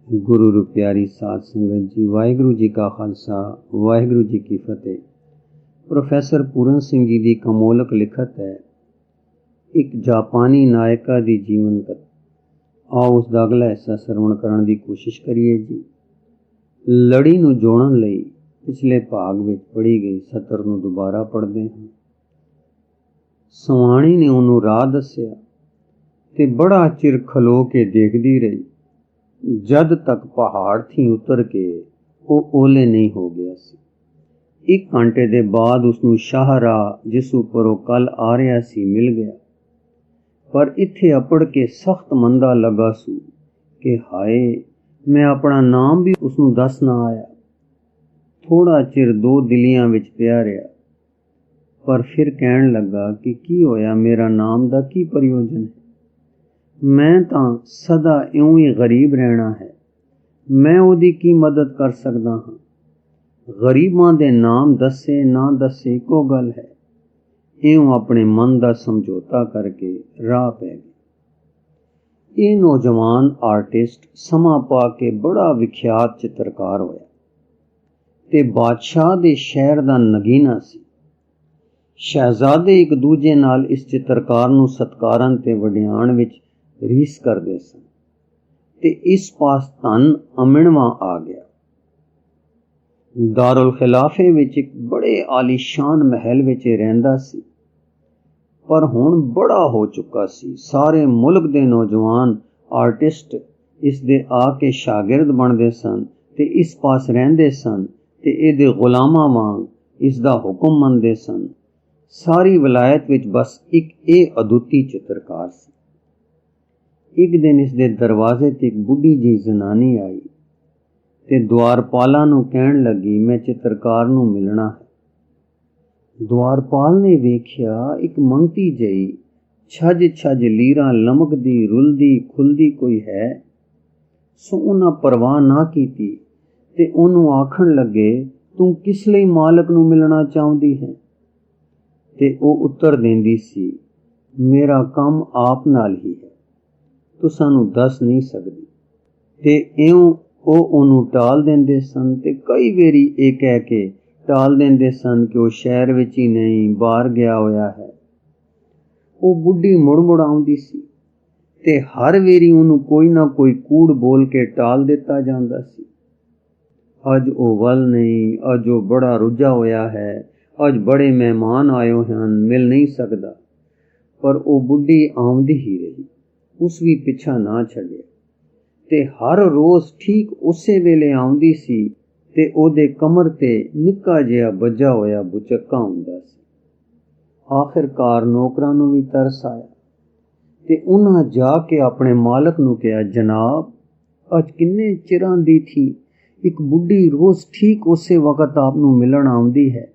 गुरु रू प्यारी साध संगत जी, वाहिगुरु जी का खालसा वाहिगुरु जी की फतेह। प्रोफैसर पूरन सिंह जी की कमोलक लिखत है एक जापानी नायका दी जीवन कथा। आओ उसका अगला हिस्सा सरवण करने की कोशिश करिए जी। लड़ी नूं जोड़न लई पिछले भाग विच पढ़ी गई सतर नूं दोबारा पढ़दे हां। सवाणी ने उन्होंने राह दस्या ते बड़ा चिर खलो के देखदी रही, जद तक पहाड़ थी उतर के वो ओले नहीं हो गया सी। एक घंटे दे बाद उसनू शाहराह जिस उपर वो कल आ रहा सी मिल गया, पर इत्थे अपड़ के सख्त मंदा लगा सू कि हाय मैं अपना नाम भी उसनू दस ना आया। थोड़ा चिर दो दिलियां विच पिया रहा, पर फिर कहन लगा कि की होया, मेरा नाम दा की प्रयोजन है। मैं तां सदा इउं ही गरीब रहना है, मैं ओदी की मदद कर सकदा हाँ। गरीबां दे नाम दसे ना दसे इको गल है। इउं अपने मन दा समझौता करके राह पै गए। ये नौजवान आर्टिस्ट समा पा के बड़ा विख्यात चित्रकार होया ते बादशाह दे शहर दा नगीना सी। शहजादे एक दूजे नाल इस चित्रकार नूं सत्कारन ते वडियाण विच रीस करदे सन ते इस पास धन अमिणवा आ गया। दारुल खिलाफे विच एक बड़े आलीशान महल विच रहिंदा सी, पर हुण बड़ा हो चुका सी। सारे मुल्क दे नौजवान आर्टिस्ट इस दे आके शागिर्द बनदे सन ते इस पास रहिंदे सन ते इहदे गुलामां वांग इसदा हुक्म मनदे सन। सारी विलायत विच बस एक ये अदुती चित्रकार सी। एक दिन इस दे दरवाजे ते एक बुढ़ी जी जनानी आई ते द्वारपाला नूं कहण लगी, मैं चित्रकार नूं मिलना है। द्वारपाल ने वेख्या एक मंगती जई छज छज लीरा लमकदी रुलदी खुलदी कोई है, सो उन्हां परवाह ना कीती ते ओनू आखण लगे, तू किस लई मालक नूं मिलना चाहुंदी है? ते ओ उत्तर देंदी सी, मेरा काम आप नाल ही है, तू सानू दस नहीं सकदी। ते इउं ओ ओनू टाल देंदे सन ते कई वेरी ये कह के टाल देंदे सन कि वो शहर विच ही नहीं बाहर गया होया है। वो बुढ़ी मुड़ मुड़ आउंदी सी ते हर वेरी ओनू कोई ना कोई कूड़ बोल के टाल दिता जांदा सी। अज ओ वल नहीं, अज वो बड़ा रुझा होया है, अज बड़े मेहमान आए हन, मिल नहीं सकदा। पर वो बुढ़ी आउंदी ही रही, उस भी पिछा ना छड़िया ते हर रोज ठीक उसे वेले आउंदी सी ते ओदे कमर ते निक्का जिहा बज्जा होया बुचक्का हुंदा सी। आखिरकार नौकरां नूं भी तरस आया ते उन्हां जाके अपने मालक नूं कहा, जनाब अज किन्ने चिरां दी थी एक बुढ़ी रोज ठीक उसे वक्त आप नूं मिलण आउंदी है।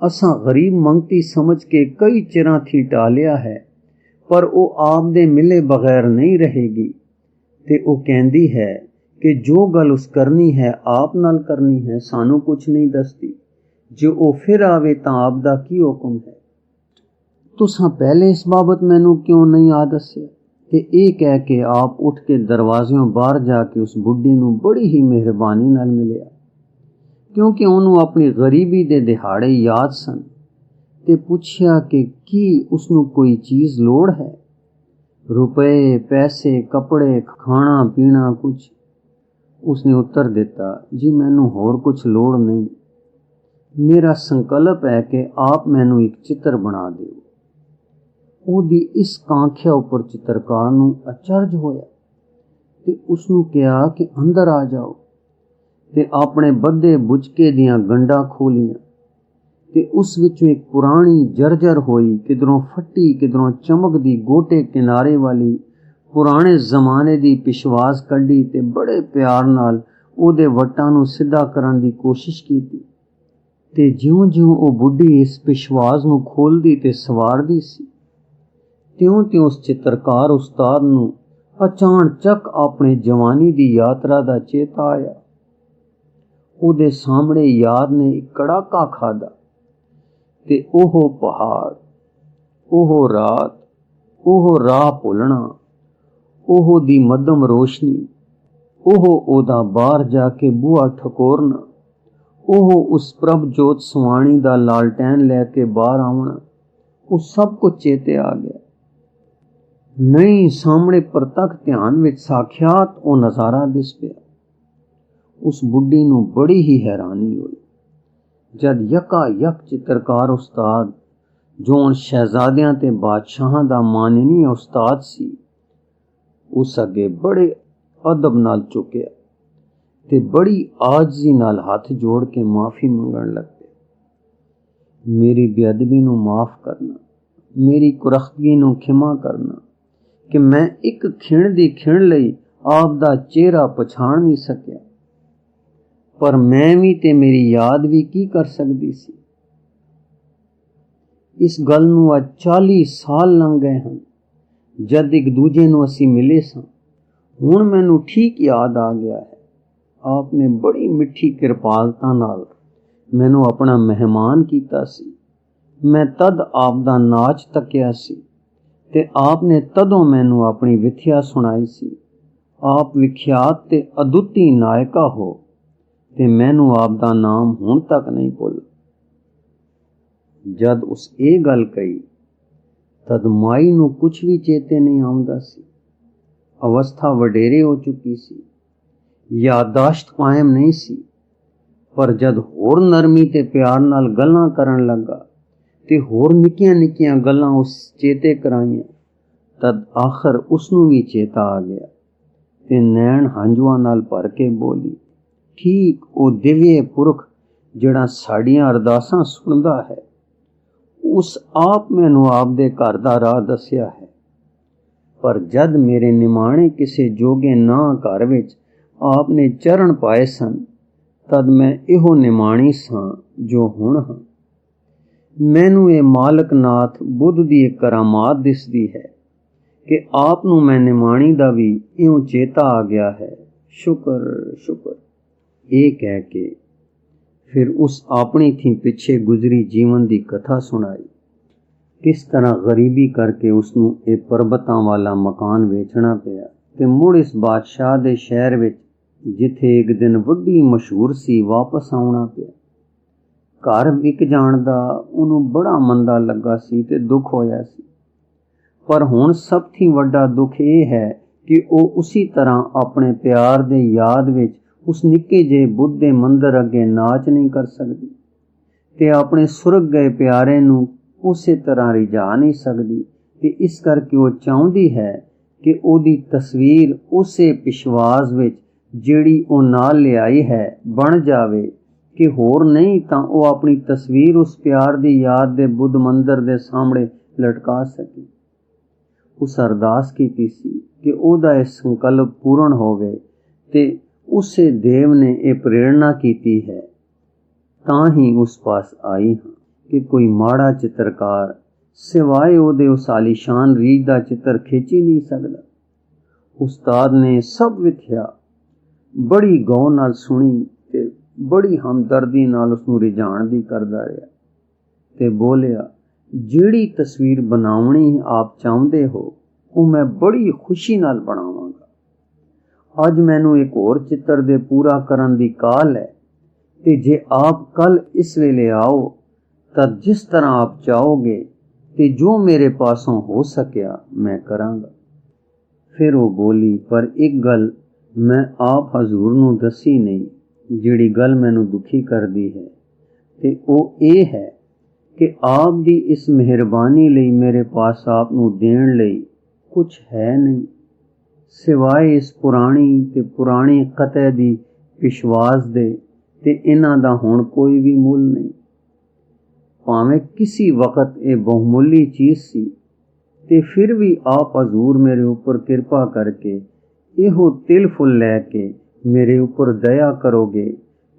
असां गरीब मंगती समझ के कई चिरां थी टालिया है, पर वो आप दे मिले बगैर नहीं रहेगी ते वो कहंदी है कि जो गल उस करनी है आप नाल करनी है, सानू कुछ नहीं दसदी। जो वो फिर आवे तां आप दा की हुक्म है? तुसां पहले इस बाबत मैनू क्यों नहीं आ दस्या? ते ये कह के आप उठ के दरवाज़ों बाहर जाके उस बुढ़ी नूं बड़ी ही मेहरबानी नाल मिलिया, क्योंकि उन्होंने अपनी गरीबी दे दिहाड़े याद सन ते पुछया कि की उसनू कोई चीज़ लोड़ है, रुपए पैसे कपड़े खाना पीना कुछ। उसने उत्तर दिता, जी मैनू होर कुछ लोड़ नहीं, मेरा संकल्प है कि आप मैनू एक चित्र बना दिओ। ओदी इस कांख्या उपर चित्रकार नूं अचरज होया ते उसनू कहा कि अंदर आ जाओ ते अपने बद्दे बुचके दियां गंढां खोलियां ते उस विचों एक पुरानी जर्जर होई किधरों फट्टी किधरों चमकदी गोटे किनारे वाली पुराने जमाने दी पिशवास कड्डी ते बड़े प्यार नाल ओदे वट्टां नूं सिद्धा करन दी कोशिश कीती। ते जिउं-जिउं ओ बुढ़ी इस पिशवास नूं खोलदी ते सवारदी सी, त्यों-त्यों उस चित्रकार उस्ताद नूं अचानचक अपने जवानी दी यात्रा दा चेता आया। ओदे सामने याद ने एक कड़ाका खादा ते ओहो पहाड़, ओहो रात, ओहो राह भुलना, ओहो दी मध्यम रोशनी, ओदा बाहर जाके बूहा ठकोरना, उस प्रभ जोत सुवाणी दा लालटैन लैके बाहर आवना, वो सब कुछ चेते आ गया। नहीं सामने प्रतख ध्यान विच साख्यात वो नज़ारा दिस पिया। उस बुढ़ी नूं बड़ी ही हैरानी हुई जद यका यक चित्रकार उस्ताद जो शहजादियां ते बादशाहां दा माननीय उस्ताद सी, उस अगे बड़े अदब नाल चुकिया ते बड़ी आजजी नाल हाथ जोड़ के माफ़ी मंगण लग पे। मेरी बेअदबी नूं माफ़ करना, मेरी कुरख्तगी नूं खिमा करना कि मैं एक खिण दी खिण लई आप दा चेहरा पछाण नहीं सकिया, पर मैं भी ते मेरी याद भी की कर सकदी सी। इस गल नूं अज 40 साल लंघ गए हैं जद एक दूजे नूं असीं मिले सां। हुण मैनू ठीक याद आ गया है, आपने बड़ी मिठी किरपालता नाल मैनू अपना मेहमान कीता सी। मैं तद आप दा नाच तकिया सी ते आपने तदों मैनू अपनी विथया सुनाई सी। आप विख्यात ते अदुੱਤੀ नायका हो ते मैनू आप दा नाम हुण तक नहीं भुल। जद उस ये गल कही तद माई नू कुछ भी चेते नहीं आउंदा सी। अवस्था वडेरे हो चुकी सी, यादाश्त कायम नहीं सी, पर जद होर नरमी ते प्यार नाल गल्लां करन लगा ते होर निक्कियां निक्कियां गल्लां उस चेते कराइयां, तद आखिर उसनू भी चेता आ गया ते नैन हंजुआं नाल भर के बोली, ठीक ओ दिव्य पुरख जिहड़ा साड़ियां अरदासां सुनदा है, उस आप मैनू आप दे घर दा राह दस्या है। पर जद मेरे निमाणे किसे जोगे ना घर विच आपने चरण पाए सन, तद मैं इहो निमाणी सां जो हुण हां। मैनू ये मालक नाथ बुद्ध दी एक करामात दिसदी है कि आप नू मैं निमाणी दा भी इउं चेता आ गया है। शुक्र शुक्र। ये कह के फिर उस अपनी थी पिछे गुजरी जीवन दी कथा सुनाई। किस तरह गरीबी करके उसनू ये परबतां वाला मकान वेचना पिया ते मुड़ इस बादशाह दे शहर विच जिथे एक दिन वड्डी मशहूर सी वापस आउणा पिया। घर विक जाण दा उहनू बड़ा मंदा लगा सी ते दुख होया सी, पर हुण सब थी वड्डा दुख ये है कि वो उसी तरह अपने प्यार दे याद विच उस निक्के जे बुद्ध दे मंदिर अगे नाच नहीं कर सकदी ते अपने सुरग गए प्यारे नू उसे तरह रिझा नहीं सकदी ते इस करके वो चाहुंदी है कि ओदी तस्वीर उसे विश्वास विच जिहड़ी ओ नाल लियाई है बन जावे कि होर नहीं तां ओ अपनी तस्वीर उस प्यार दी याद दे बुद्ध मंदिर दे सामने लटका सके। उस अरदास कीती सी कि ओदा इह संकल्प पूर्ण होवे ते उसे देव ने ये प्रेरणा कीती है, तां ही उस पास आई हां कि कोई माड़ा चित्रकार सिवाए ओदे उस आलीशान रीझ दा चित्र खिंची नहीं सकदा। उस्ताद ने सब विथया बड़ी गौर नाल सुनी ते बड़ी हमदर्दी नाल उसनू रिझाण दी करदा रहा ते बोलिया, जिहड़ी तस्वीर बनावणी आप चाहुंदे हो वो मैं बड़ी खुशी नाल बनावांगा। अज मैनू एक होर चित्र दे पूरा करन दी काल है ते जे आप कल इस वेले आओ तब जिस तरह आप चाहोगे ते जो मेरे पासों हो सकिया मैं करांगा। फिर वो बोली, पर एक गल मैं आप हजूर नू दसी नहीं, जिहड़ी गल मैनू दुखी कर दी है ते वो ये है कि आप दी इस मेहरबानी लई मेरे पास आप नू देण लई कुछ है नहीं सिवाए इस पुरानी कते दी विश्वास दे ते इन्हां दा हुण कोई भी मुल नहीं। भावें किसी वक्त ये बहुमूल्य चीज सी ते फिर भी आप हजूर मेरे ऊपर कृपा करके इहो तिल फुल लैके मेरे ऊपर दया करोगे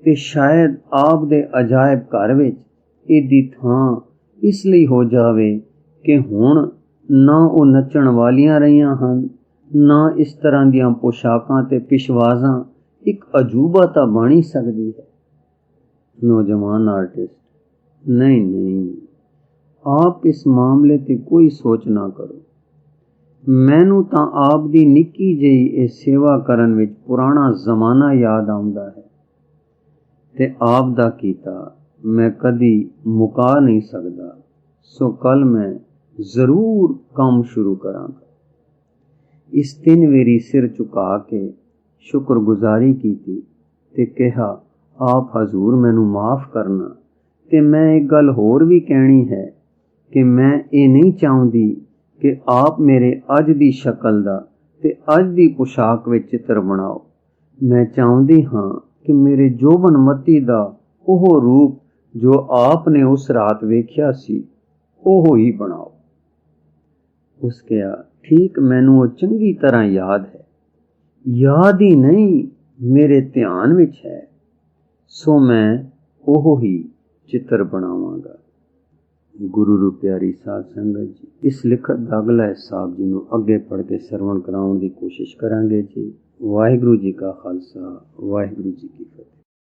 ते शायद आप दे अजायब घर विच इहदी थां इसलिए हो जावे कि हुण ना वो नचण वालियां रहियां हन, ना इस तरह दियां पोशाकां ते पिशवाजां, एक अजूबा तां बन ही सकदी है। नौजवान आर्टिस्ट, नहीं नहीं, आप इस मामले ते कोई सोच ना करो। ਮੈਨੂੰ ਤਾਂ ਆਪ ਦੀ ਨਿੱਕੀ ਜਿਹੀ ਇਹ ਸੇਵਾ ਕਰਨ ਵਿੱਚ ਪੁਰਾਣਾ ਜ਼ਮਾਨਾ ਯਾਦ ਆਉਂਦਾ ਹੈ ਤੇ ਆਪ ਦਾ ਕੀਤਾ ਮੈਂ ਕਦੀ ਮੁਕਾ ਨਹੀਂ ਸਕਦਾ। ਸੋ ਕੱਲ ਮੈਂ ਜ਼ਰੂਰ ਕੰਮ ਸ਼ੁਰੂ ਕਰਾਂਗਾ। ਇਸ 3 ਵੇਰੀ ਸਿਰ ਝੁਕਾ ਕੇ ਸ਼ੁਕਰਗੁਜ਼ਾਰੀ ਕੀਤੀ ਤੇ ਕਿਹਾ, ਆਪ ਹਜ਼ੂਰ ਮੈਨੂੰ ਮਾफ़ ਕਰਨਾ। ਤੇ ਮੈਂ ਇੱਕ ਗੱਲ ਹੋਰ ਵੀ ਕਹਿਣੀ ਹੈ ਕਿ ਮੈਂ ਇਹ ਨਹੀਂ ਚਾਹੁੰਦੀ ਕਿ ਆਪ ਮੇਰੇ ਅੱਜ ਦੀ ਸ਼ਕਲ ਦਾ ਤੇ ਅੱਜ ਦੀ ਪੁਸ਼ਾਕ ਵਿੱਚ ਚਿੱਤਰ ਬਣਾਓ। ਮੈਂ ਚਾਹੁੰਦੀ ਹਾਂ ਕਿ ਮੇਰੇ ਜੋਬਨਮਤੀ ਦਾ ਉਹ ਰੂਪ ਜੋ ਆਪ ਨੇ ਉਸ ਰਾਤ ਵੇਖਿਆ ਸੀ ਉਹ ਹੀ ਬਣਾਓ। ਉਸ ਕਿਹਾ, ਠੀਕ, ਮੈਨੂੰ ਉਹ ਚੰਗੀ ਤਰ੍ਹਾਂ ਯਾਦ ਹੈ। ਯਾਦ ਹੀ ਨਹੀਂ, ਮੇਰੇ ਧਿਆਨ ਵਿੱਚ ਹੈ। ਸੋ ਮੈਂ ਉਹ ਹੀ ਚਿੱਤਰ ਬਣਾਵਾਂਗਾ। ਗੁਰੂ ਰੂ ਪਿਆਰੀ ਸਾਧ ਸੰਗਤ ਜੀ, ਇਸ ਲਿਖਤ ਦਾ ਅਗਲਾ ਹਿੱਸਾ ਆਪ ਜੀ ਨੂੰ ਅੱਗੇ ਪੜ੍ਹ ਕੇ ਸਰਵਣ ਕਰਾਉਣ ਦੀ ਕੋਸ਼ਿਸ਼ ਕਰਾਂਗੇ ਜੀ। ਵਾਹਿਗੁਰੂ ਜੀ ਕਾ ਖਾਲਸਾ, ਵਾਹਿਗੁਰੂ ਜੀ ਕੀ